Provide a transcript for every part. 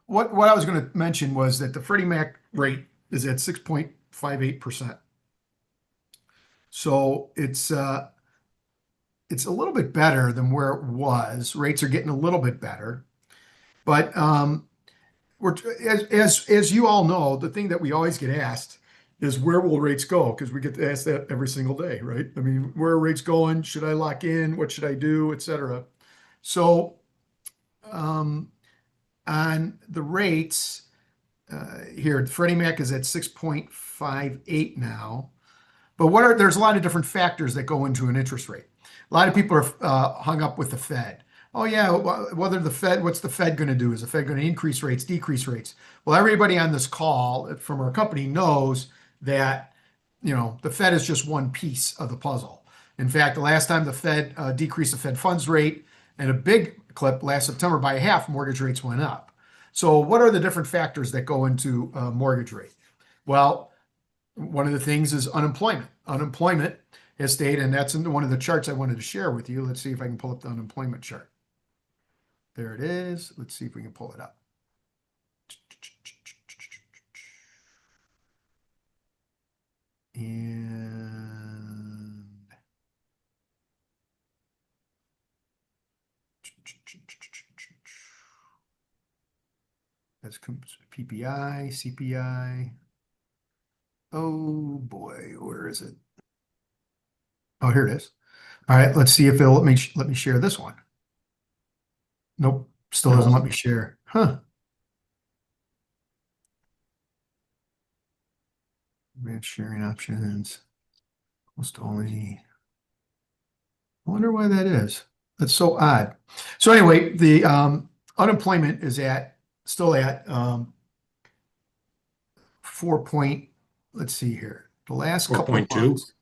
what I was going to mention was that the Freddie Mac rate is at 6.58%. So it's a little bit better than where it was. Rates are getting a little bit better, but we're as you all know, the thing that we always get asked is where will rates go? Because we get asked that every single day, right? I mean, where are rates going? Should I lock in? What should I do, et cetera? So um, on the rates here, Freddie Mac is at 6.58 now. But there's a lot of different factors that go into an interest rate. A lot of people are hung up with the Fed. Oh yeah, whether the Fed, what's the Fed going to do? Is the Fed going to increase rates, decrease rates? Well, everybody on this call from our company knows that the Fed is just one piece of the puzzle. In fact, the last time the Fed decreased the Fed funds rate in a big clip last September by half, mortgage rates went up. So, what are the different factors that go into mortgage rate? Well, one of the things is unemployment. Unemployment has stayed, and that's in one of the charts I wanted to share with you. Let's see if I can pull up the unemployment chart. There it is. Let's see if we can pull it up. And that's PPI, CPI. Oh boy, where is it? Oh, here it is. All right, let's see if it'll let me share this one. Nope, still doesn't let me share. Huh. Advanced sharing options. Almost only. I wonder why that is. That's so odd. So anyway, the unemployment is still at 4 point. Let's see here. The last couple of 4.2. months.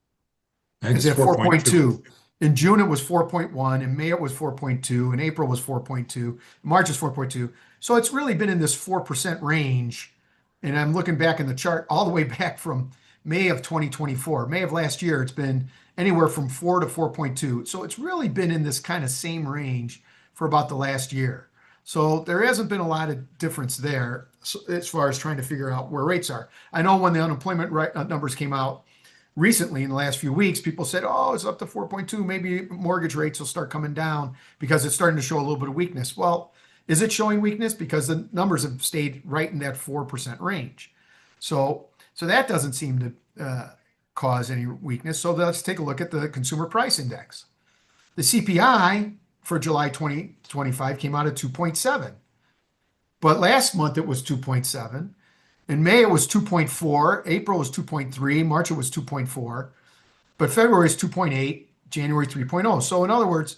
I think It's it's at 4.2. 4.2. In June, it was 4.1. In May, it was 4.2. In April, it was 4.2. March is 4.2. So it's really been in this 4% range. And I'm looking back in the chart all the way back from May of 2024. May of last year, it's been anywhere from 4 to 4.2. So it's really been in this kind of same range for about the last year. So there hasn't been a lot of difference there as far as trying to figure out where rates are. I know when the unemployment numbers came out recently in the last few weeks, people said, oh, it's up to 4.2. Maybe mortgage rates will start coming down because it's starting to show a little bit of weakness. Well, is it showing weakness? Because the numbers have stayed right in that 4% range. So that doesn't seem to cause any weakness. So let's take a look at the consumer price index. The CPI for July 2025 came out at 2.7. But last month it was 2.7. In May, it was 2.4. April was 2.3. March, it was 2.4. But February is 2.8. January 3.0. So in other words,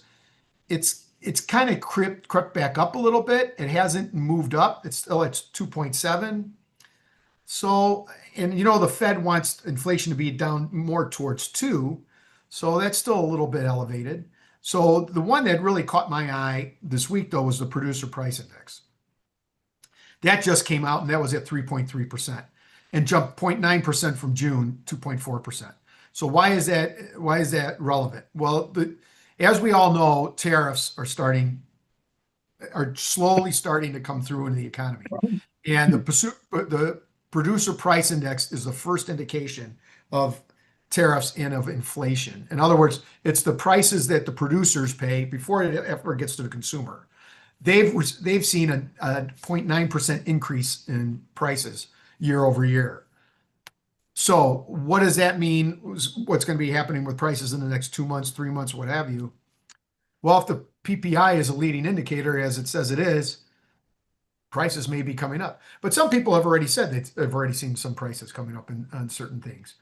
it's kind of crept back up a little bit. It hasn't moved up. It's still at 2.7. So, and the Fed wants inflation to be down more towards 2. So that's still a little bit elevated. So the one that really caught my eye this week, though, was the producer price index. That just came out, and that was at 3.3% and jumped 0.9% from June, 2.4%. So why is that relevant? Well, as we all know, tariffs are slowly starting to come through in the economy. And the producer price index is the first indication of tariffs and of inflation. In other words, it's the prices that the producers pay before it ever gets to the consumer. They've seen a 0.9% increase in prices year over year. So what does that mean? What's going to be happening with prices in the next 2 months, 3 months, what have you? Well, if the PPI is a leading indicator, as it says it is, prices may be coming up. But some people have already said that they've already seen some prices coming up on certain things.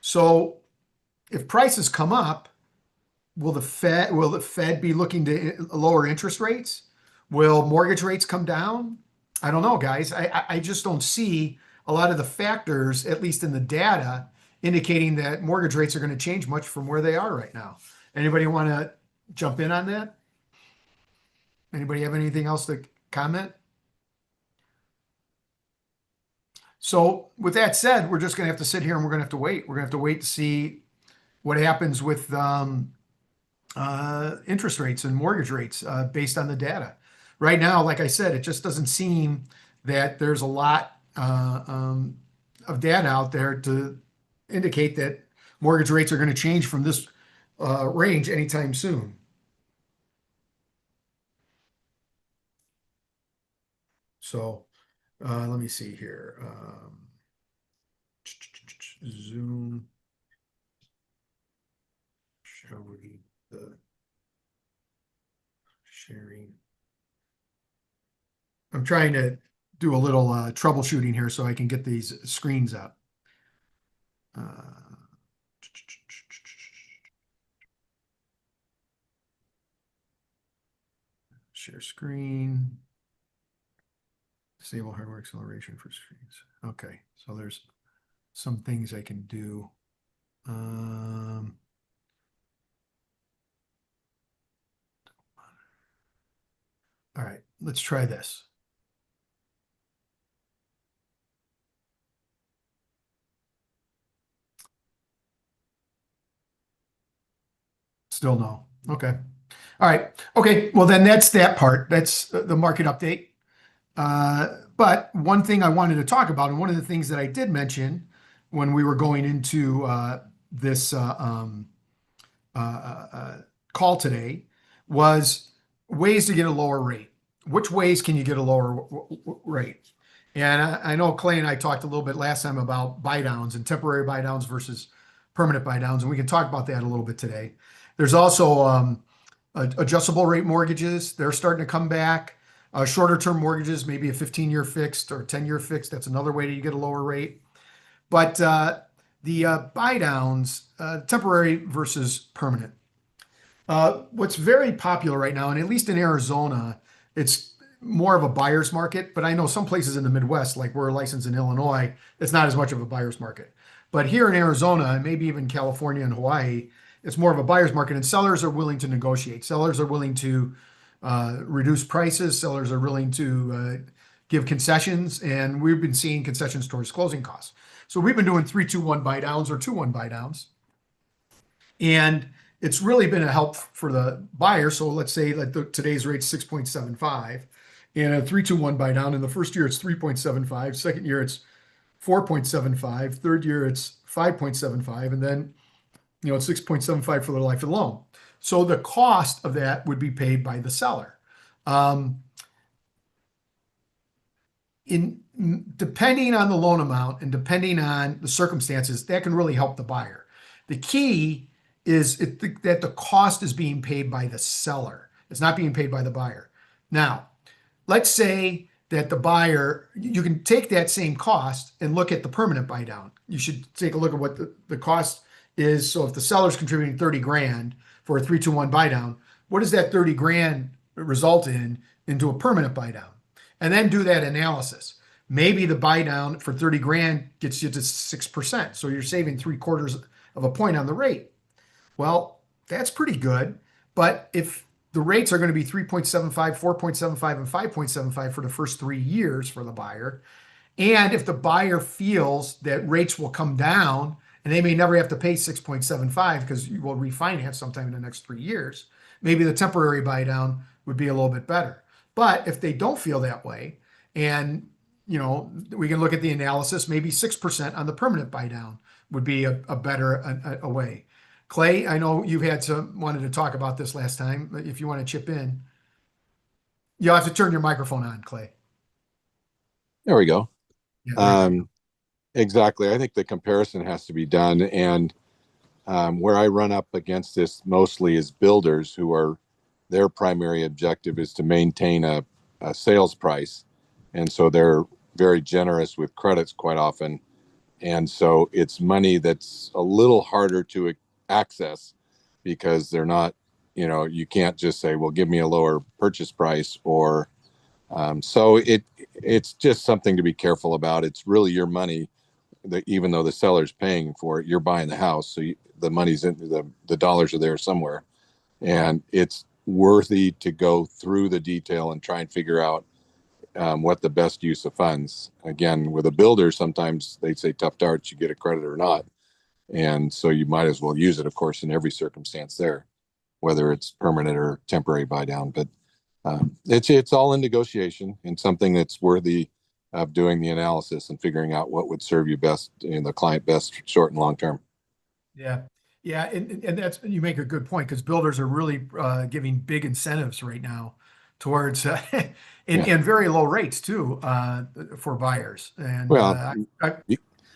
So if prices come up, will the Fed be looking to lower interest rates? Will mortgage rates come down? I don't know, guys. I just don't see a lot of the factors, at least in the data, indicating that mortgage rates are going to change much from where they are right now. Anybody want to jump in on that? Anybody have anything else to comment? So with that said, we're just going to have to sit here and we're going to have to wait. We're going to have to wait to see what happens with interest rates and mortgage rates based on the data. Right now, like I said, it just doesn't seem that there's a lot of data out there to indicate that mortgage rates are going to change from this range anytime soon. So let me see here. Zoom. Show the sharing. I'm trying to do a little troubleshooting here so I can get these screens up. Share screen. Disable hardware acceleration for screens. Okay, so there's some things I can do. All right, let's try this. Still no. Okay. All right. Okay. Well, then that's that part. That's the market update. But one thing I wanted to talk about, and one of the things that I did mention when we were going into this call today was ways to get a lower rate. Which ways can you get a lower rate? And I know Clay and I talked a little bit last time about buy downs and temporary buy downs versus permanent buy downs, and we can talk about that a little bit today. There's also adjustable rate mortgages. They're starting to come back. Shorter term mortgages, maybe a 15-year fixed or 10-year fixed. That's another way to get a lower rate. But the buy downs, temporary versus permanent. What's very popular right now, and at least in Arizona, it's more of a buyer's market. But I know some places in the Midwest, like we're licensed in Illinois, it's not as much of a buyer's market. But here in Arizona, and maybe even California and Hawaii, it's more of a buyer's market, and sellers are willing to negotiate. Sellers are willing to reduce prices. Sellers are willing to give concessions, and we've been seeing concessions towards closing costs. So we've been doing 3-2-1 buy downs or 2-1 buy downs, and it's really been a help for the buyer. So let's say that today's rate's 6.75, and a 3-2-1 buy down. In the first year, it's 3.75. Second year, it's 4.75. Third year, it's 5.75, and then it's 6.75 for the life of the loan. So the cost of that would be paid by the seller. Depending on the loan amount and depending on the circumstances, that can really help the buyer. The key is that the cost is being paid by the seller. It's not being paid by the buyer. Now, let's say that the buyer, you can take that same cost and look at the permanent buy down. You should take a look at what the cost is. So if the seller's contributing 30 grand for a 3-2-1 buy down, what does that 30 grand result into a permanent buy down? And then do that analysis. Maybe the buy down for 30 grand gets you to 6%. So you're saving 3/4 of a point on the rate. Well, that's pretty good. But if the rates are going to be 3.75, 4.75, and 5.75 for the first 3 years for the buyer, and if the buyer feels that rates will come down and they may never have to pay 6.75 because you will refinance sometime in the next 3 years, maybe the temporary buy down would be a little bit better. But if they don't feel that way, and we can look at the analysis, maybe 6% on the permanent buy down would be a better way. Clay, I know you wanted to talk about this last time. If you want to chip in, you'll have to turn your microphone on, Clay. There we go. Yeah, exactly. I think the comparison has to be done. And where I run up against this mostly is builders who are, their primary objective is to maintain a sales price. And so they're very generous with credits quite often. And so it's money that's a little harder to access because they're not, you can't just say, well, give me a lower purchase price, or so it's just something to be careful about. It's really your money that, even though the seller's paying for it, you're buying the house. So the money's in the dollars are there somewhere, and it's worthy to go through the detail and try and figure out what the best use of funds. Again, with a builder, sometimes they say tough darts, you get a credit or not. And so you might as well use it, of course, in every circumstance there, whether it's permanent or temporary buy down. But it's all in negotiation and something that's worthy of doing the analysis and figuring out what would serve you best and the client best, short and long term. Yeah. Yeah. And that's, you make a good point because builders are really giving big incentives right now towards, Yeah. and very low rates too, for buyers. And Well,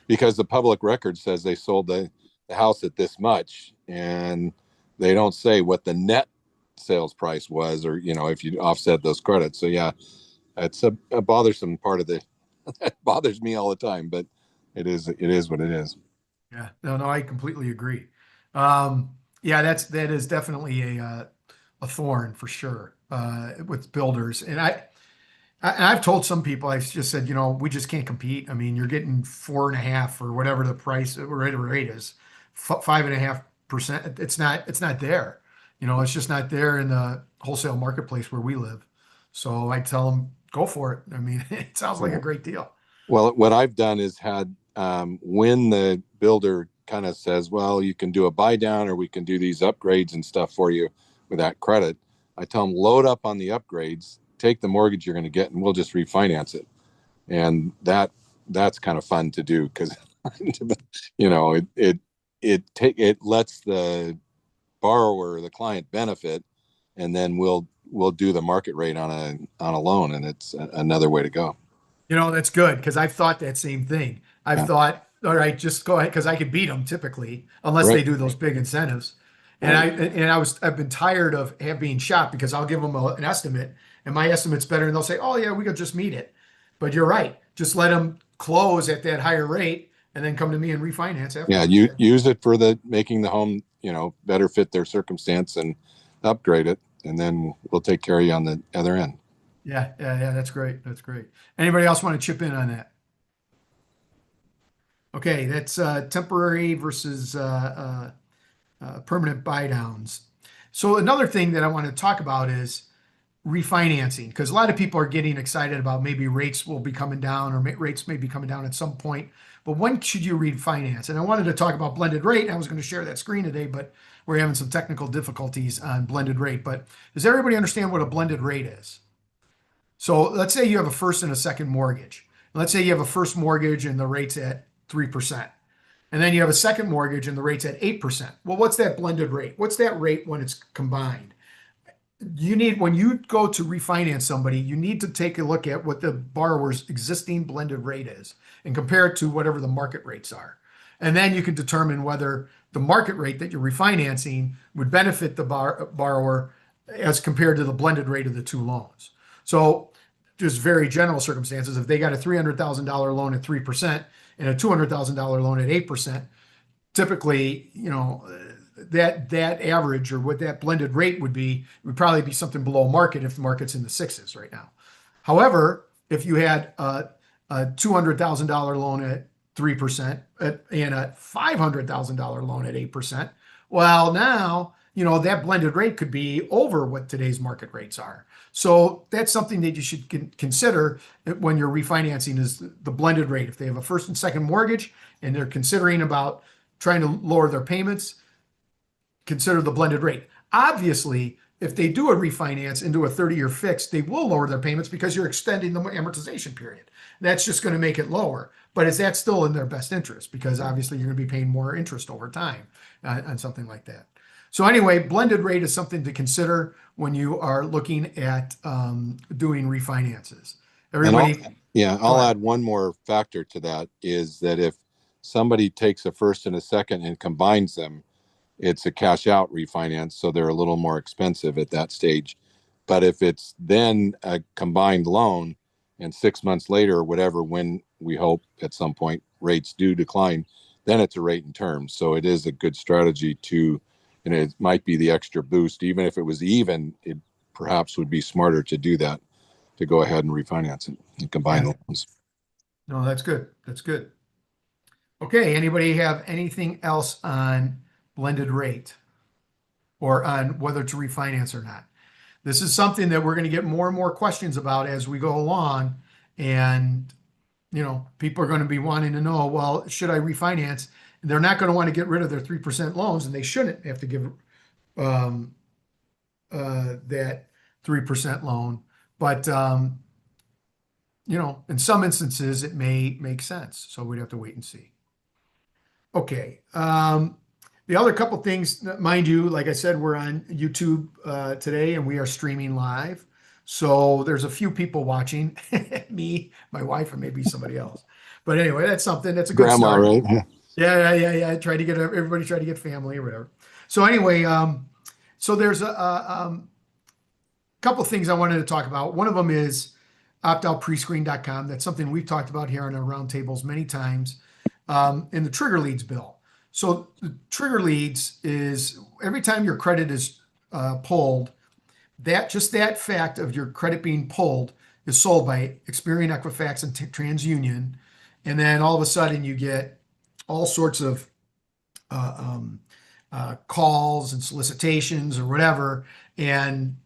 because the public record says they sold the house at this much, and they don't say what the net sales price was, or if you offset those credits. So yeah, it's a bothersome part of the it bothers me all the time, but it is what it is. yeah, no, no, I completely agree. Um, yeah, that is definitely a thorn for sure, with builders. And I've told some people, I've just said, we just can't compete. I mean, you're getting 4.5 or whatever the price rate is, 5.5%. It's not there. It's just not there in the wholesale marketplace where we live. So I tell them, go for it. I mean, it sounds like a great deal. Well, what I've done is had when the builder kind of says, well, you can do a buy down or we can do these upgrades and stuff for you with that credit. I tell them load up on the upgrades, take the mortgage you're going to get, and we'll just refinance it. And that's kind of fun to do because it lets the borrower, the client, benefit, and then we'll do the market rate on a loan, and it's another way to go. That's good because I've thought that same thing. I've Yeah. thought, all right, just go ahead because I could beat them typically, unless Right. they do those big incentives. And Right. I've been tired of being shopped because I'll give them an estimate, and my estimate's better, and they'll say, oh yeah, we could just meet it. But you're right, just let them close at that higher rate, and then come to me and refinance Yeah. afterwards. You use it for the making the home, better fit their circumstance and upgrade it, and then we'll take care of you on the other end. Yeah, yeah, yeah. That's great. That's great. Anybody else want to chip in on that? Okay, that's temporary versus permanent buy downs. So another thing that I want to talk about is refinancing, because a lot of people are getting excited about maybe rates will be coming down or rates may be coming down at some point. But when should you refinance? And I wanted to talk about blended rate. And I was going to share that screen today, but we're having some technical difficulties on blended rate. But does everybody understand what a blended rate is? So let's say you have a first and a second mortgage. Let's say you have a first mortgage and the rate's at 3%. And then you have a second mortgage and the rate's at 8%. Well, what's that blended rate? What's that rate when it's combined? When you go to refinance somebody, you need to take a look at what the borrower's existing blended rate is and compare it to whatever the market rates are. And then you can determine whether the market rate that you're refinancing would benefit the borrower as compared to the blended rate of the two loans. So, just very general circumstances, if they got a $300,000 loan at 3% and a $200,000 loan at 8%, typically, that average or what that blended rate would probably be something below market if the market's in the sixes right now. However, if you had a $200,000 loan at 3% and a $500,000 loan at 8%, well, now, that blended rate could be over what today's market rates are. So that's something that you should consider when you're refinancing is the blended rate. If they have a first and second mortgage and they're considering about trying to lower their payments, consider the blended rate. Obviously, if they do a refinance into a 30-year fix, they will lower their payments because you're extending the amortization period. That's just going to make it lower. But is that still in their best interest? Because obviously you're going to be paying more interest over time on something like that. So anyway, blended rate is something to consider when you are looking at doing refinances. And Everybody, go I'll ahead. add one more factor to that is that if somebody takes a first and a second and combines them, it's a cash out refinance, so they're a little more expensive at that stage. But if it's then a combined loan and 6 months later or whatever, when we hope at some point rates do decline, then it's a rate and term. So it is a good strategy to, it might be the extra boost. Even if it was even, it perhaps would be smarter to do that, to go ahead and refinance it and combine Yeah, the loans. no, that's good. That's good. Okay, anybody have anything else on blended rate or on whether to refinance or not? This is something that we're going to get more and more questions about as we go along. And, people are going to be wanting to know, well, should I refinance? They're not going to want to get rid of their 3% loans, and they shouldn't have to give um, that 3% loan. But in some instances, it may make sense. So we'd have to wait and see. Okay. The other couple things, mind you, like I said, we're on YouTube today and we are streaming live. So there's a few people watching, me, my wife, or maybe somebody else. But anyway, that's something. That's a good Grandma, start. right? Yeah. Try to get everybody, try to get family or whatever. So anyway, so there's a couple of things I wanted to talk about. One of them is optoutprescreen.com. That's something we've talked about here on our roundtables many times, in the trigger leads bill. So the trigger leads is every time your credit is pulled, that fact of your credit being pulled is sold by Experian, Equifax, and TransUnion, and then all of a sudden you get all sorts of uh, um, calls and solicitations or whatever, and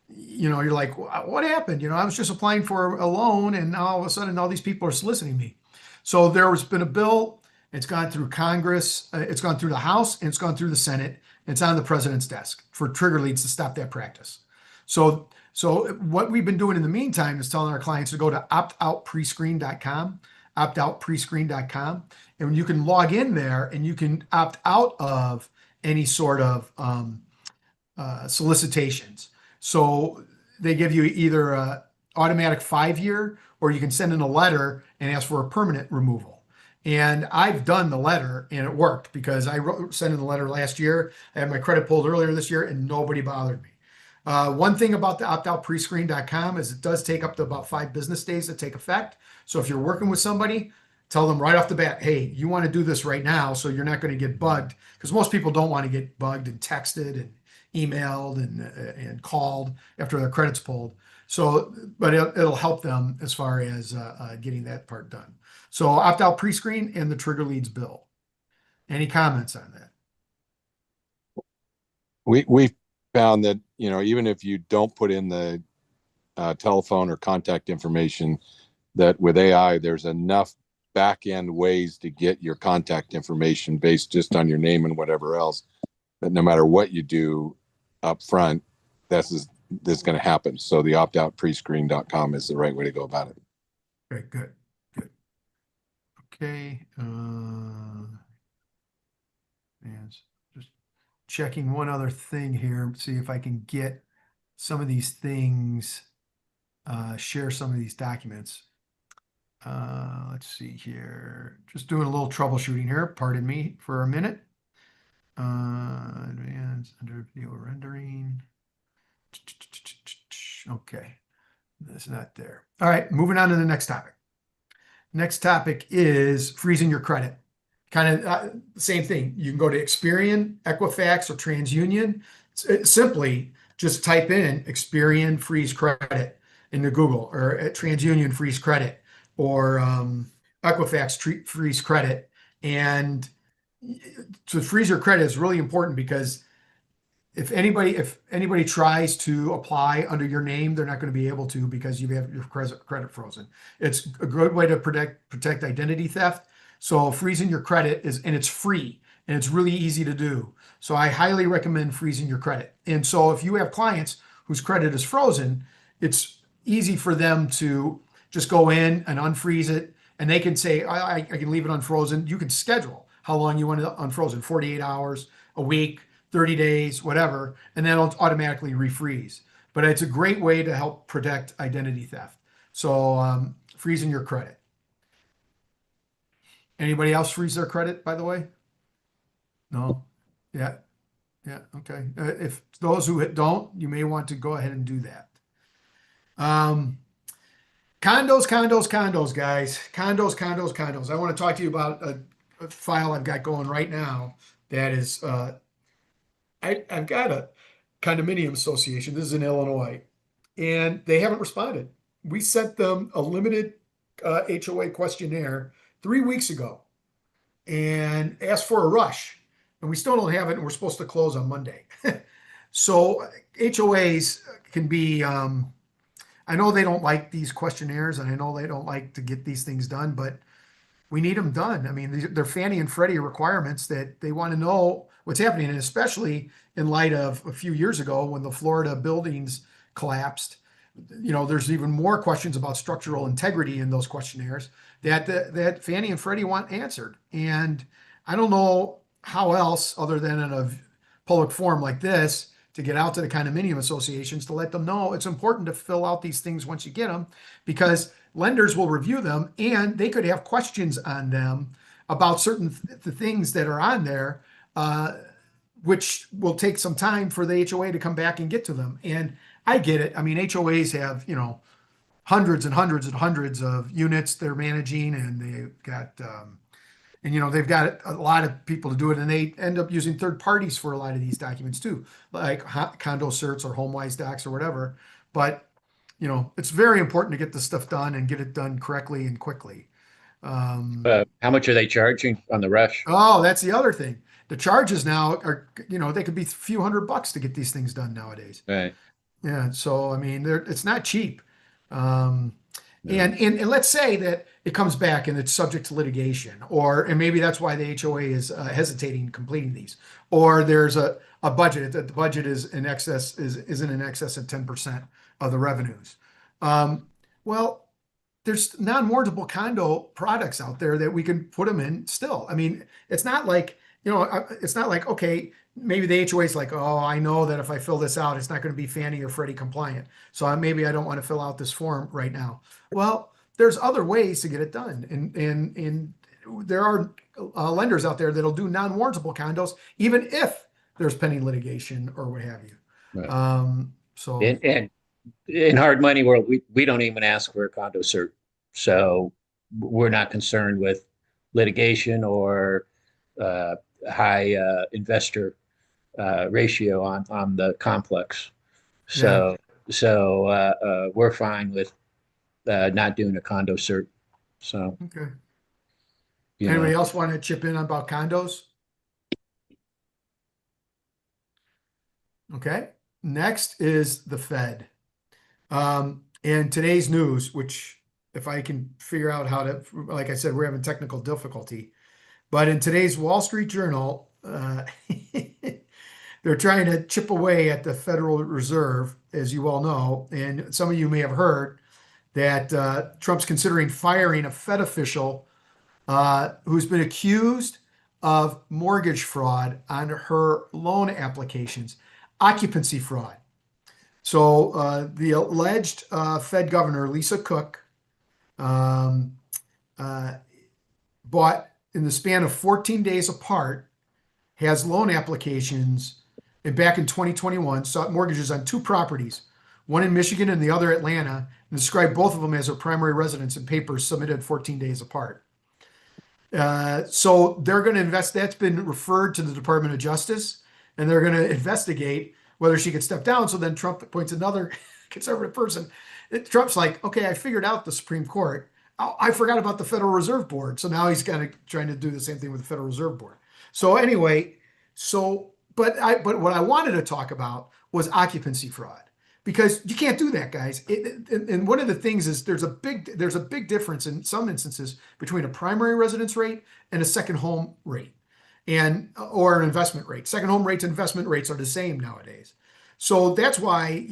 you're like, What happened? I was just applying for a loan, and now all of a sudden, all these people are soliciting me." So there has been a bill. It's gone through Congress. It's gone through the House, and it's gone through the Senate. It's on the president's desk for trigger leads to stop that practice. So what we've been doing in the meantime is telling our clients to go to optoutprescreen.com, optoutprescreen.com, and you can log in there and you can opt out of any sort of solicitations. So they give you either a automatic 5 year, or you can send in a letter and ask for a permanent removal. And I've done the letter and it worked because sent in the letter last year. I had my credit pulled earlier this year and nobody bothered me. One thing about the optoutprescreen.com is it does take up to about 5 business days to take effect. So if you're working with somebody, tell them right off the bat, hey, you want to do this right now so you're not going to get bugged, because most people don't want to get bugged and texted and emailed and called after their credit's pulled. So, but it'll help them as far as getting that part done. So opt out pre-screen and the trigger leads bill. Any comments on that? We found that, even if you don't put in the telephone or contact information, that with AI, there's enough back end ways to get your contact information based just on your name and whatever else, that no matter what you do up front, this is going to happen. So the optoutprescreen.com is the right way to go about it. Okay, good. Okay. And just checking one other thing here, see if I can get some of these things, share some of these documents. Let's see here. Just doing a little troubleshooting here. Pardon me for a minute. Advanced under video rendering. Okay. That's not there. All right. Moving on to the next topic. Next topic is freezing your credit. Kind of same thing. You can go to Experian, Equifax, or TransUnion. Simply just type in Experian freeze credit into Google, or at TransUnion freeze credit, or Equifax freeze credit. And to freeze your credit is really important, because if anybody tries to apply under your name, they're not going to be able to, because you have your credit frozen. It's a good way to protect identity theft. So freezing your credit and it's free and it's really easy to do. So I highly recommend freezing your credit. And so if you have clients whose credit is frozen, it's easy for them to just go in and unfreeze it, and they can say, I can leave it unfrozen. You can schedule how long you want it unfrozen, 48 hours, a week, 30 days, whatever, and then it'll automatically refreeze. But it's a great way to help protect identity theft. So freezing your credit. Anybody else freeze their credit, by the way? No? Yeah. Okay. If those who don't, you may want to go ahead and do that. Condos, guys. Condos. I want to talk to you about a file I've got going right now that is, I've got a condominium association. This is in Illinois, and they haven't responded. We sent them a limited HOA questionnaire 3 weeks ago and asked for a rush, and we still don't have it, and we're supposed to close on Monday. So HOAs can be, I know they don't like these questionnaires, and I know they don't like to get these things done, but we need them done. I mean, they're Fannie and Freddie requirements that they want to know what's happening, and especially in light of a few years ago when the Florida buildings collapsed. there's even more questions about structural integrity in those questionnaires that Fannie and Freddie want answered. And I don't know how else, other than in a public forum like this, to get out to the condominium associations to let them know it's important to fill out these things once you get them, because lenders will review them and they could have questions on them about certain the things that are on there, which will take some time for the HOA to come back and get to them. And I get it. I mean, HOAs have, hundreds and hundreds and hundreds of units they're managing, and they've got, they've got a lot of people to do it, and they end up using third parties for a lot of these documents too, like condo certs or HomeWise docs or whatever. But, it's very important to get this stuff done and get it done correctly and quickly. How much are they charging on the rush? Oh, that's the other thing. The charges now are, they could be a few $100 to get these things done nowadays. Right. Yeah. So, I mean, it's not cheap. Um, No. and let's say that it comes back and it's subject to litigation, and maybe that's why the HOA is hesitating completing these, or there's a budget that the budget is in excess, isn't in excess of 10% of the revenues. Well, there's non-mortgable condo products out there that we can put them in still. I mean, it's not like, okay, maybe the HOA is like, oh, I know that if I fill this out, it's not going to be Fannie or Freddie compliant. So maybe I don't want to fill out this form right now. Well, there's other ways to get it done. And there are lenders out there that'll do non-warrantable condos, even if there's pending litigation or what have you. Right. So And in hard money world, we don't even ask for a condo cert. So we're not concerned with litigation or high investor ratio on the complex. So we're fine with not doing a condo cert. So okay. you Anybody know, else want to chip in about condos? Okay. Next is the Fed. And today's news, which if I can figure out how to, like I said, we're having technical difficulty, but in today's Wall Street Journal, they're trying to chip away at the Federal Reserve, as you all know. And some of you may have heard that Trump's considering firing a Fed official who's been accused of mortgage fraud on her loan applications, occupancy fraud. So the alleged Fed governor, Lisa Cook, bought in the span of 14 days apart, has loan applications, and back in 2021 sought mortgages on two properties, one in Michigan and the other Atlanta, and described both of them as her primary residence in papers submitted 14 days apart. So they're going to invest. That's been referred to the Department of Justice, and they're going to investigate whether she could step down. So then Trump appoints another conservative person. Trump's like, okay, I figured out the Supreme Court. Oh, I forgot about the Federal Reserve Board. So now he's trying to do the same thing with the Federal Reserve Board. So anyway, but what I wanted to talk about was occupancy fraud, because you can't do that, guys. And one of the things is there's a big difference in some instances between a primary residence rate and a second home rate, or an investment rate. Second home rates and investment rates are the same nowadays. So that's why,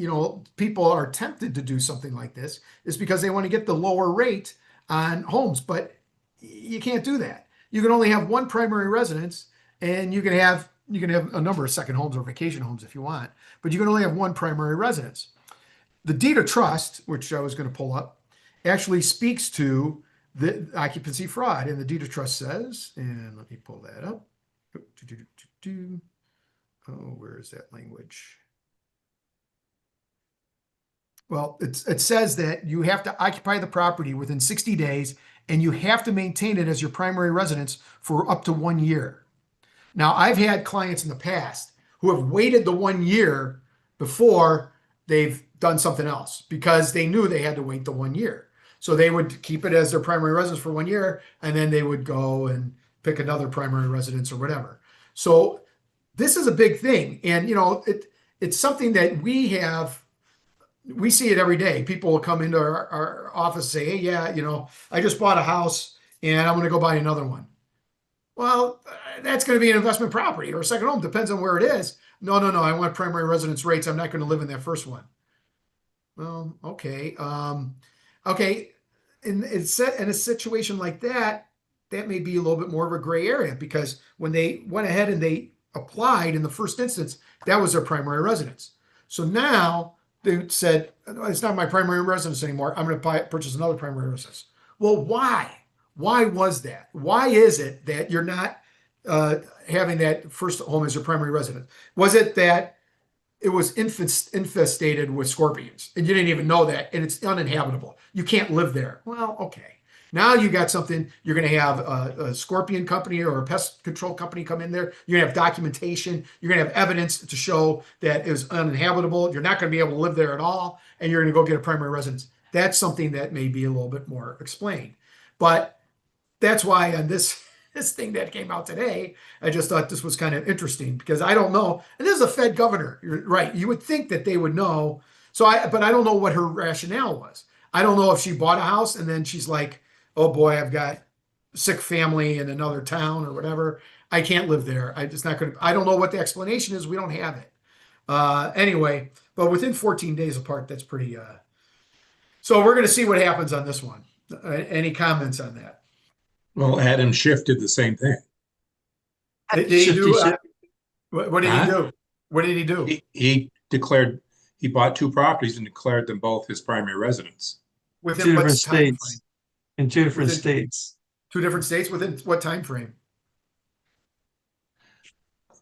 people are tempted to do something like this, is because they want to get the lower rate on homes, but you can't do that. You can only have one primary residence, and you can have a number of second homes or vacation homes if you want, but you can only have one primary residence. The deed of trust, which I was going to pull up, actually speaks to the occupancy fraud, and the deed of trust says, and let me pull that up. Oh, where is that language? Well, it says that you have to occupy the property within 60 days, and you have to maintain it as your primary residence for up to 1 year. Now, I've had clients in the past who have waited the 1 year before they've done something else, because they knew they had to wait the 1 year. So they would keep it as their primary residence for 1 year, and then they would go and pick another primary residence or whatever. So this is a big thing. And, it's something that we see it every day. People will come into our office and say, hey, yeah, I just bought a house and I'm going to go buy another one. Well, that's going to be an investment property or a second home. Depends on where it is. No. I want primary residence rates. I'm not going to live in that first one. Well, okay. Okay. In a situation like that, that may be a little bit more of a gray area because when they went ahead and they applied in the first instance, that was their primary residence. So now they said, it's not my primary residence anymore. I'm going to purchase another primary residence. Well, why? Why was that? Why is it that you're not uh, having that first home as your primary residence? Was it that it was infestated with scorpions and you didn't even know that and it's uninhabitable? You can't live there. Well, okay. Now you got something, you're going to have a scorpion company or a pest control company come in there. You're going to have documentation. You're going to have evidence to show that it was uninhabitable. You're not going to be able to live there at all. And you're going to go get a primary residence. That's something that may be a little bit more explained. But that's why on this thing that came out today, I just thought this was kind of interesting because I don't know. And this is a Fed governor. You're right. You would think that they would know. But I don't know what her rationale was. I don't know if she bought a house and then she's like, oh boy, I've got sick family in another town or whatever. I can't live there. I just not going to, I don't know what the explanation is. We don't have it. Anyway, but within 14 days apart, that's pretty, so we're going to see what happens on this one. Any comments on that? Well, Adam Schiff did the same thing. Did he Shifty do? shit. What did he Huh? do? What did he do? He declared he bought two properties and declared them both his primary residence. Within Two what different time frame? states. In two different Within- states. Two different states. Within what time frame?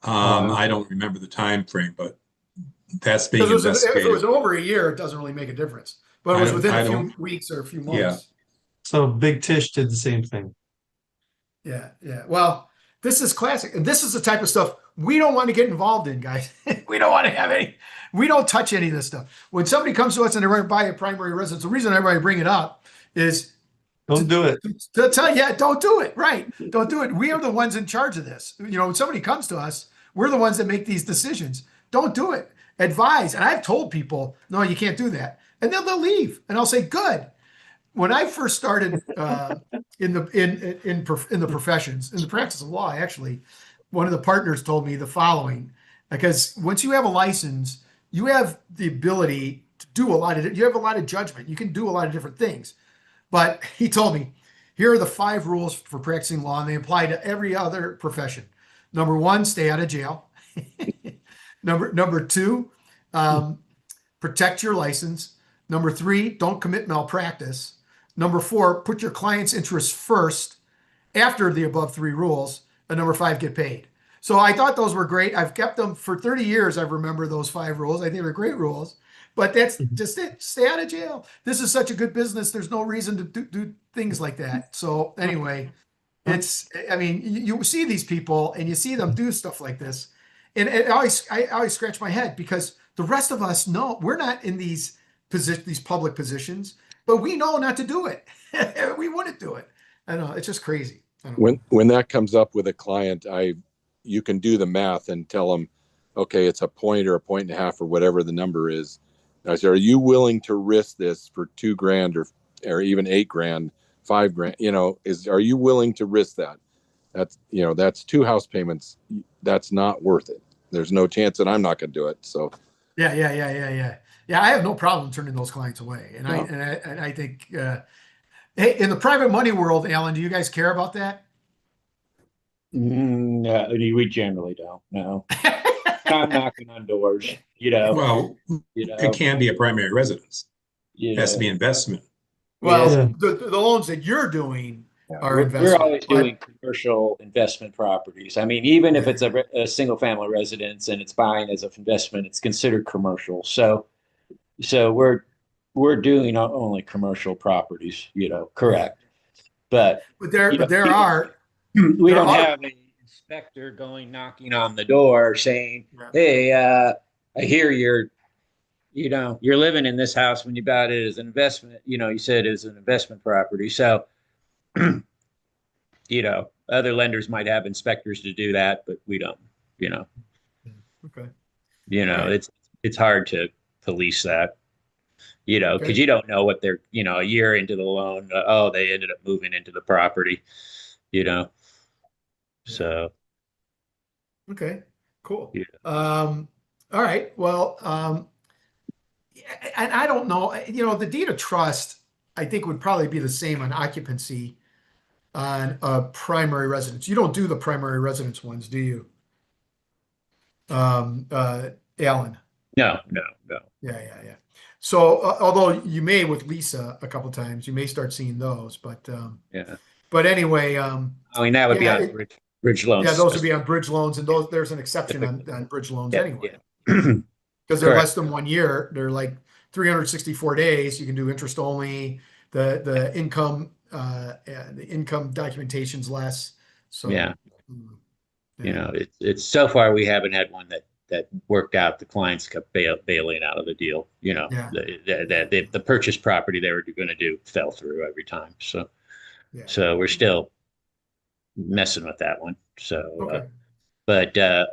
I don't remember the time frame, but that's being Because if it was investigated. over a year, it doesn't really make a difference. But it was within I a few don't- weeks or a few Yeah. months. So Big Tish did the same thing. Yeah, yeah. Well, this is classic. And this is the type of stuff we don't want to get involved in, guys. We don't want to have any, we don't touch any of this stuff. When somebody comes to us and they're going to buy a primary residence, the reason everybody bring it up is Don't do it. to tell you, yeah, don't do it. Right. Don't do it. We are the ones in charge of this. You know, when somebody comes to us, we're the ones that make these decisions. Don't do it. Advise. And I've told people, no, you can't do that. And then they'll leave. And I'll say, good. When I first started in the professions, in the practice of law, actually, one of the partners told me the following, because once you have a license, you have the ability to do you have a lot of judgment. You can do a lot of different things. But he told me, here are the 5 rules for practicing law, and they apply to every other profession. Number 1, stay out of jail. Number 2, protect your license. Number 3, don't commit malpractice. Number 4, put your client's interests first after the above 3 rules. And number 5, get paid. So I thought those were great. I've kept them for 30 years. I remember those 5 rules. I think they're great rules. But that's just it. Stay out of jail. This is such a good business. There's no reason to do things like that. So anyway, I mean, you see these people and you see them do stuff like this. And I always scratch my head because the rest of us know we're not in these public positions, but we know not to do it. We wouldn't do it. I know it's just crazy. I don't know. When that comes up with a client, you can do the math and tell them, okay, it's a point or a point and a half or whatever the number is. I say, are you willing to risk this for $2,000 or even $8,000, $5,000? You know, are you willing to risk that? That's 2 house payments. That's not worth it. There's no chance that I'm not going to do it. So Yeah. I have no problem turning those clients away, and No. I think, hey, in the private money world, Alan, do you guys care about that? No, we generally don't. No, I'm knocking on doors. Well, You know, it can be a primary residence. you It has to be know. investment. Well, Yeah. the loans that you're doing are We're investment. always but- doing commercial investment properties. I mean, even if it's a single family residence and it's buying as an investment, it's considered commercial. So we're doing only commercial properties, correct. But But there people- are. we There don't are- have an inspector going knocking on the door saying, Yeah. "Hey, I hear you're living in this house when you bought it as an investment. You said it's an investment property." So, other lenders might have inspectors to do that, but we don't. Okay. It's hard to police that. Because Okay. you don't know what they're, a year into the loan, they ended up moving into the property. So. Okay. Cool. Yeah. All right. Well, And I don't know, the deed of trust, I think would probably be the same on occupancy on a primary residence. You don't do the primary residence ones, do you? Alan? No, no, no. Yeah. So, although you may with Lisa a couple times, you may start seeing those, Yeah. but anyway, I mean, that would be yeah, on bridge loans. those would be on bridge loans, and there's an exception on bridge loans Yeah, anyway. yeah. Because they're Correct. less than 1 year. They're like 364 days. You can do interest only. The income the income documentation's less. So Yeah. mm, You yeah. know, it's so far we haven't had one that worked out. The clients kept bailing out of the deal. You know, Yeah. the purchase property they were going to do fell through every time. Yeah. So we're still messing with that one. So, Okay. but yeah,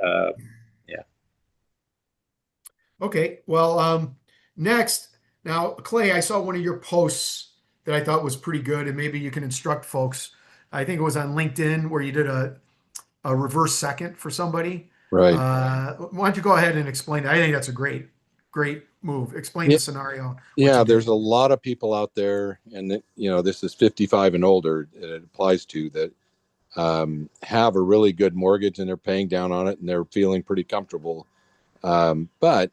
Okay. Well, next, now, Clay, I saw one of your posts that I thought was pretty good, and maybe you can instruct folks. I think it was on LinkedIn where you did a reverse second for somebody. Right. Why don't you go ahead and explain it? I think that's a great move. Explain Yeah, the scenario, what yeah, you there's did. a lot of people out there, and this is 55 and older that it applies to, that have a really good mortgage and they're paying down on it and they're feeling pretty comfortable. But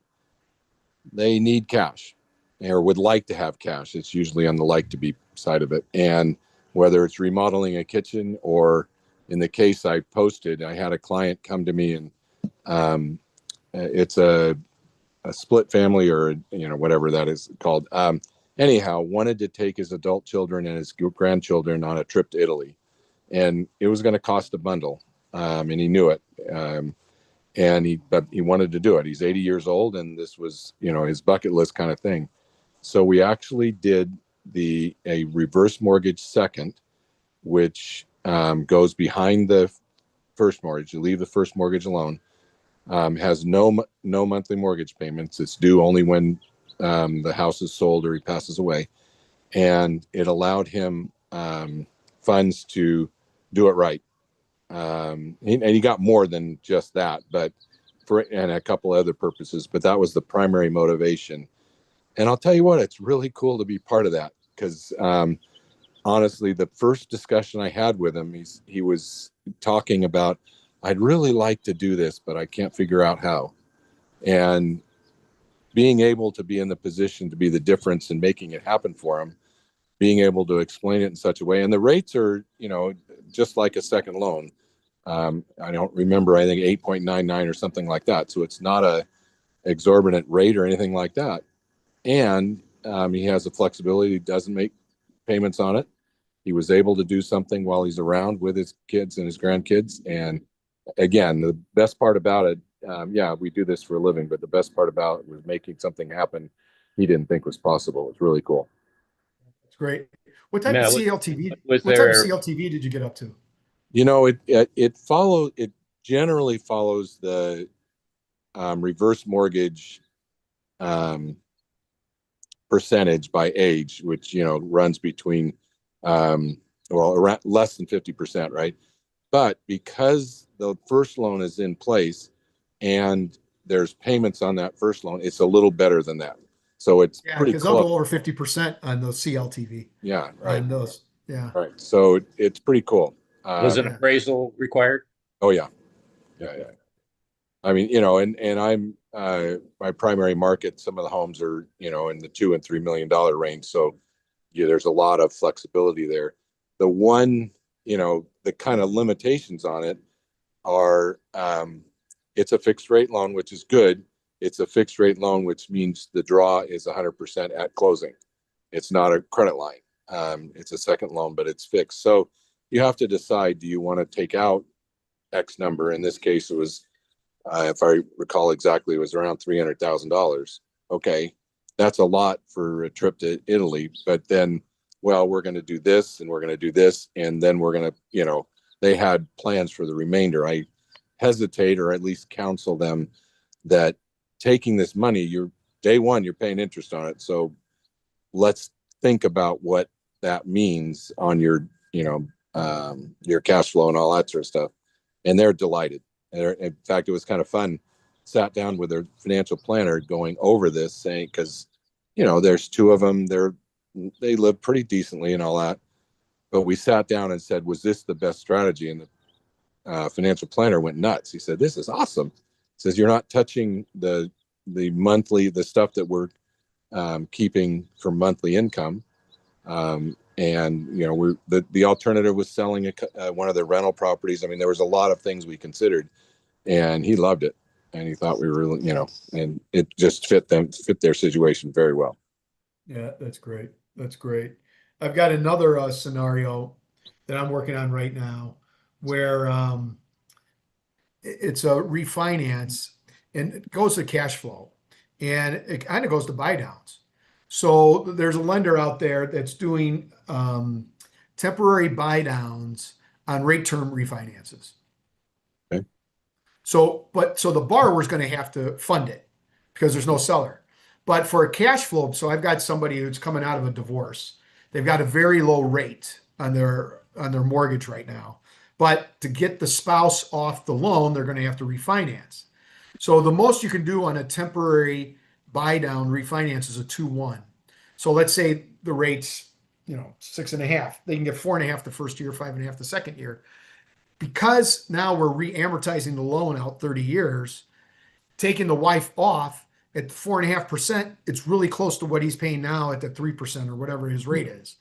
they need cash or would like to have cash. It's usually on the like to be side of it. And whether it's remodeling a kitchen or in the case I posted, I had a client come to me and it's a split family or, whatever that is called. Anyhow, wanted to take his adult children and his grandchildren on a trip to Italy. And it was going to cost a bundle. And he knew it. But he wanted to do it. He's 80 years old, and this was, his bucket list kind of thing. So we actually did a reverse mortgage second, which goes behind the first mortgage. You leave the first mortgage alone. Has no monthly mortgage payments. It's due only when the house is sold or he passes away, and it allowed him funds to do it right. And he got more than just that, but and a couple other purposes, but that was the primary motivation. And I'll tell you what, it's really cool to be part of that because honestly, the first discussion I had with him, he was talking about, I'd really like to do this, but I can't figure out how. And being able to be in the position to be the difference in making it happen for him, being able to explain it in such a way, and the rates are, just like a second loan. I don't remember, I think 8.99 or something like that. So it's not a exorbitant rate or anything like that. And he has the flexibility. He doesn't make payments on it. He was able to do something while he's around with his kids and his grandkids. And again, the best part about it, yeah, we do this for a living, but the best part about it was making something happen he didn't think was possible. It's really cool. It's great. What type of no, CLTV? was What type of there? CLTV did you get up to? It generally follows the reverse mortgage percentage by age, which runs between around less than 50%, right? But because the first loan is in place and there's payments on that first loan, it's a little better than that. So it's Yeah, pretty because they'll close. go over 50% on those CLTV. Yeah, right. On those. Yeah. Right. So it's pretty cool. Was an Yeah. appraisal required? Oh yeah. Yeah. I mean, and I'm my primary market, some of the homes are, in the $2 and $3 million range. So yeah, there's a lot of flexibility there. The one, the kind of limitations on it are it's a fixed rate loan, which is good. It's a fixed rate loan, which means the draw is 100% at closing. It's not a credit line. It's a second loan, but it's fixed. So you have to decide, do you want to take out X number? In this case, it was, if I recall exactly, it was around $300,000. Okay, that's a lot for a trip to Italy. But then, well, we're going to do this and we're going to do this. And then we're going to, they had plans for the remainder. I hesitate or at least counsel them that taking this money, you're day one, you're paying interest on it. So let's think about what that means on your cash flow and all that sort of stuff. And they're delighted. In fact, it was kind of fun. Sat down with their financial planner going over this, saying, because there's two of them. They live pretty decently and all that. But we sat down and said, was this the best strategy? And the financial planner went nuts. He said, this is awesome. He says, you're not touching the stuff that we're keeping for monthly income. And the alternative was selling one of the rental properties. I mean, there was a lot of things we considered, and he loved it. And he thought we were, and it just fit their situation very well. Yeah, that's great. That's great. I've got another scenario that I'm working on right now where it's a refinance and it goes to cash flow and it kind of goes to buy downs. So there's a lender out there that's doing temporary buy downs on rate term refinances. Okay. So the borrower is going to have to fund it because there's no seller. But for a cash flow, so I've got somebody who's coming out of a divorce. They've got a very low rate on their mortgage right now. But to get the spouse off the loan, they're going to have to refinance. So the most you can do on a temporary buy down refinance is a 2-1. So let's say the rate's 6.5. They can get 4.5 the first year, 5.5 the second year. Because now we're re-amortizing the loan out 30 years, taking the wife off at 4.5%, it's really close to what he's paying now at the 3% or whatever his rate is.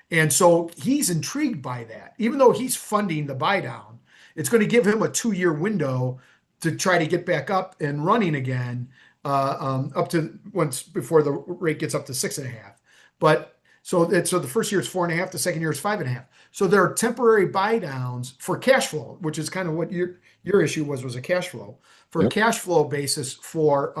And so he's intrigued by that. Even though he's funding the buy down, it's going to give him a 2-year window to try to get back up and running again, up to once before the rate gets up to 6.5. But so the first year is 4.5, the second year is 5.5. So there are temporary buy downs for cash flow, which is kind of what your issue was a cash flow, for a cash flow basis for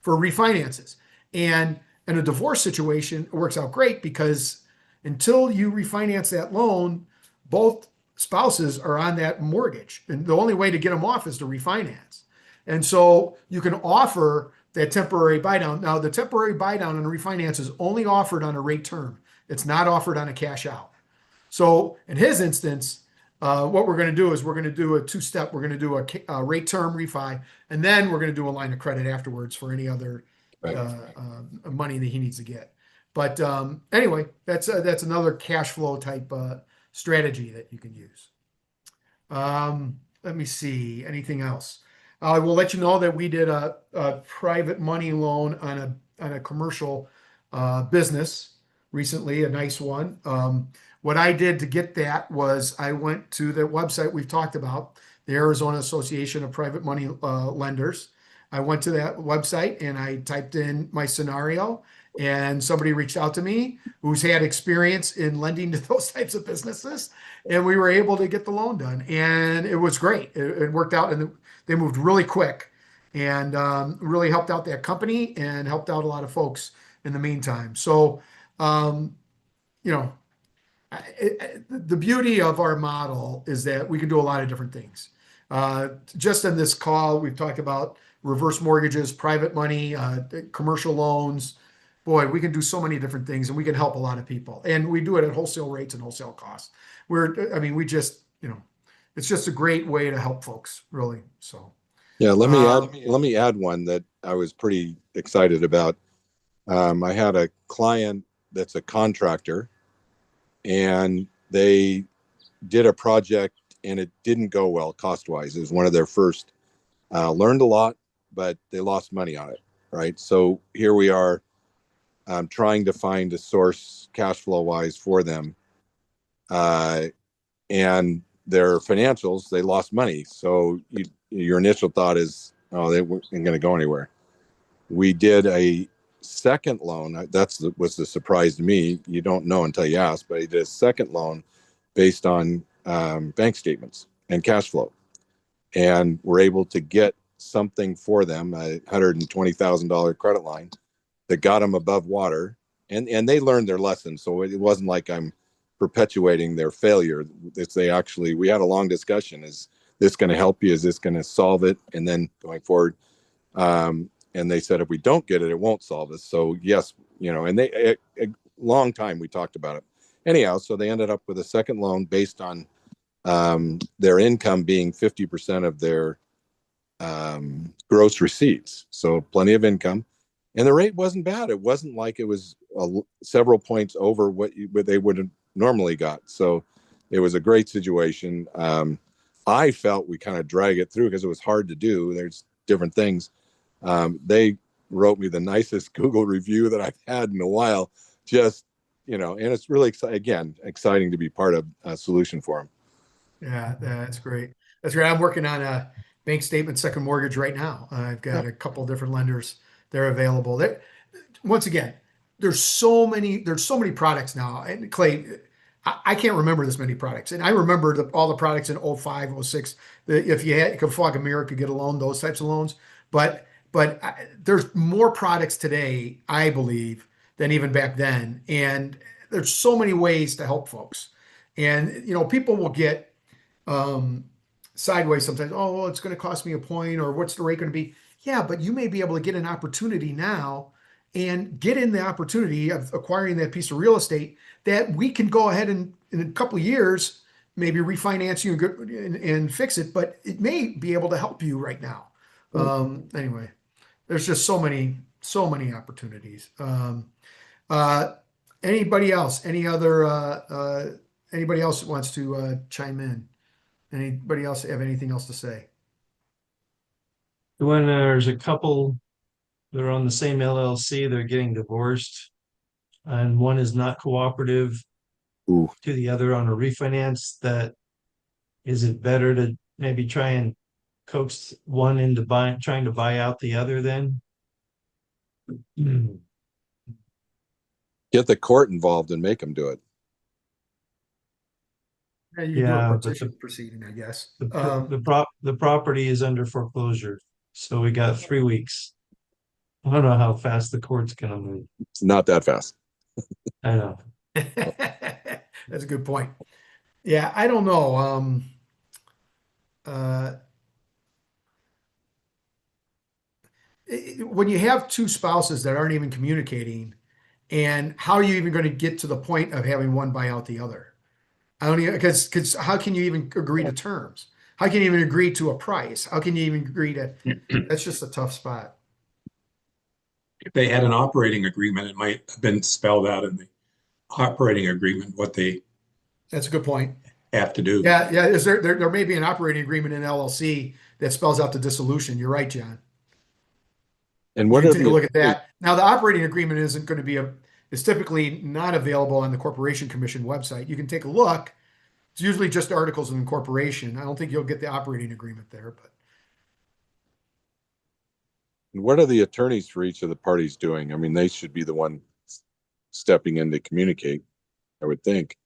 refinances. And in a divorce situation, it works out great because until you refinance that loan, both spouses are on that mortgage. And the only way to get them off is to refinance. And so you can offer that temporary buy down. Now, the temporary buy down on a refinance is only offered on a rate term. It's not offered on a cash out. So in his instance, what we're going to do is we're going to do a 2-step. We're going to do a rate term refi, and then we're going to do a line of credit afterwards for any other money that he needs to get. But anyway, that's another cash flow type strategy that you can use. Let me see. Anything else? I will let you know that we did a private money loan on a commercial business recently, a nice one. What I did to get that was I went to the website we've talked about, the Arizona Association of Private Money Lenders. I went to that website and I typed in my scenario, and somebody reached out to me who's had experience in lending to those types of businesses, and we were able to get the loan done, and it was great. It worked out, and they moved really quick, and really helped out that company and helped out a lot of folks in the meantime. So, the beauty of our model is that we can do a lot of different things. Just in this call, we've talked about reverse mortgages, private money, commercial loans. Boy, we can do so many different things, and we can help a lot of people. And we do it at wholesale rates and wholesale costs. It's just a great way to help folks, really. So, yeah, let me add one that I was pretty excited about. I had a client that's a contractor, and they did a project and it didn't go well cost-wise. It was one of their first. Learned a lot, but they lost money on it, right? So here we are trying to find a source cash flow-wise for them. And their financials, they lost money. So your initial thought is, oh, they weren't going to go anywhere. We did a second loan. Was the surprise to me. You don't know until you ask, but he did a second loan based on bank statements and cash flow. And we're able to get something for them, a $120,000 credit line that got them above water. And they learned their lesson. So it wasn't like I'm perpetuating their failure. We had a long discussion. Is this going to help you? Is this going to solve it? And then going forward, and they said, if we don't get it, it won't solve us. So yes, and a long time we talked about it. Anyhow, so they ended up with a second loan based on their income being 50% of their gross receipts. So plenty of income. and the rate wasn't bad. It wasn't like it was several points over what they would have normally got. So it was a great situation. I felt we kind of drag it through because it was hard to do. There's different things. They wrote me the nicest Google review that I've had in a while. Just, and it's really exciting to be part of a solution for them. Yeah, that's great. That's great. I'm working on a bank statement second mortgage right now. I've got a couple different lenders. They're available. Once again, there's so many products now. And Clay, I can't remember this many products. And I remember all the products in 05, 06. If you could fog a mirror, could get a loan, those types of loans. But there's more products today, I believe, than even back then. And there's so many ways to help folks. And people will get sideways sometimes. Oh, well, it's going to cost me a point, or what's the rate going to be? Yeah, but you may be able to get an opportunity now and get in the opportunity of acquiring that piece of real estate that we can go ahead and in a couple of years maybe refinance you and fix it, but it may be able to help you right now. Anyway, there's just so many opportunities. Anybody else? Anybody else that wants to chime in? Anybody else have anything else to say? When there's a couple that are on the same LLC, they're getting divorced, and one is not cooperative Ooh. to the other on a refinance, that is it better to maybe try and coax one into trying to buy out the other then? Get the court involved and make them do it. Yeah, you do Yeah, a but petition proceeding, I guess. the property is under foreclosure, so we got 3 weeks. I don't know how fast the court's gonna move. It's not that fast. I know. That's a good point. Yeah, I don't know. When you have two spouses that aren't even communicating, and how are you even going to get to the point of having one buy out the other? I don't even, because how can you even agree to terms? How can you even agree to a price? How can you even agree to? That's just a tough spot. If they had an operating agreement, it might have been spelled out in the operating agreement what they That's a good point. have to do. Yeah, yeah. Is there may be an operating agreement in LLC that spells out the dissolution. You're right, John. And You what can are take a the look at that. Now, the operating agreement isn't going to be is typically not available on the Corporation Commission website. You can take a look. It's usually just articles of incorporation. I don't think you'll get the operating agreement there, but what are the attorneys for each of the parties doing? I mean, they should be the one stepping in to communicate, I would think.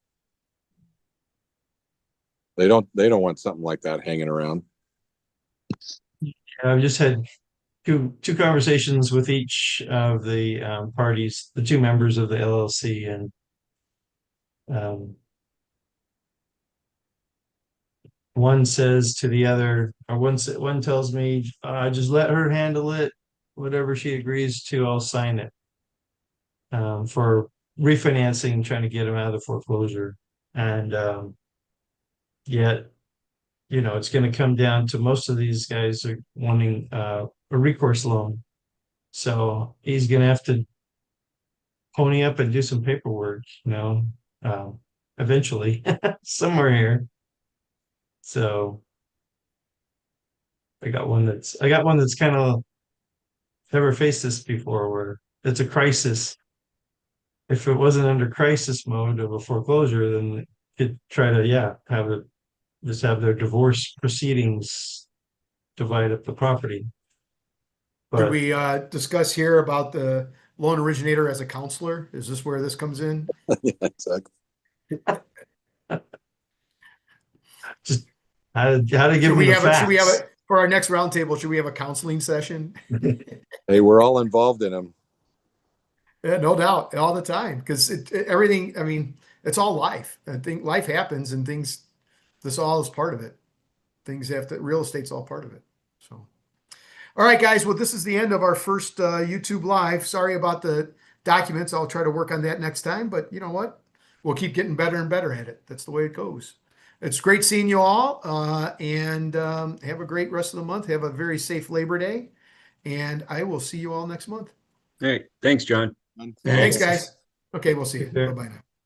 They don't want something like that hanging around. I've just had two conversations with each of the parties, the two members of the LLC, and one says to the other, or one tells me, just let her handle it. Whatever she agrees to, I'll sign it. For refinancing, trying to get him out of the foreclosure. And yet, it's going to come down to most of these guys are wanting a recourse loan. So he's going to have to pony up and do some paperwork, eventually somewhere here. So I got one that's kind of never faced this before, where it's a crisis. If it wasn't under crisis mode of a foreclosure, then it could try to, have their divorce proceedings divide up the property. could But we discuss here about the loan originator as a counselor? Is this where this comes in? Yeah, exactly. just how to give Should them we the have facts. should we have a for our next roundtable? Should we have a counseling session? Hey, we're all involved in them. Yeah, no doubt, all the time, because everything. I mean, it's all life. I think life happens, and things. This all is part of it. Things have to. Real estate's all part of it. So, all right, guys. Well, this is the end of our first YouTube live. Sorry about the documents. I'll try to work on that next time. But you know what? We'll keep getting better and better at it. That's the way it goes. It's great seeing you all, and have a great rest of the month. Have a very safe Labor Day, and I will see you all next month. All right. Thanks, John. Thanks, guys. Okay, we'll see you. Take care. Bye-bye now.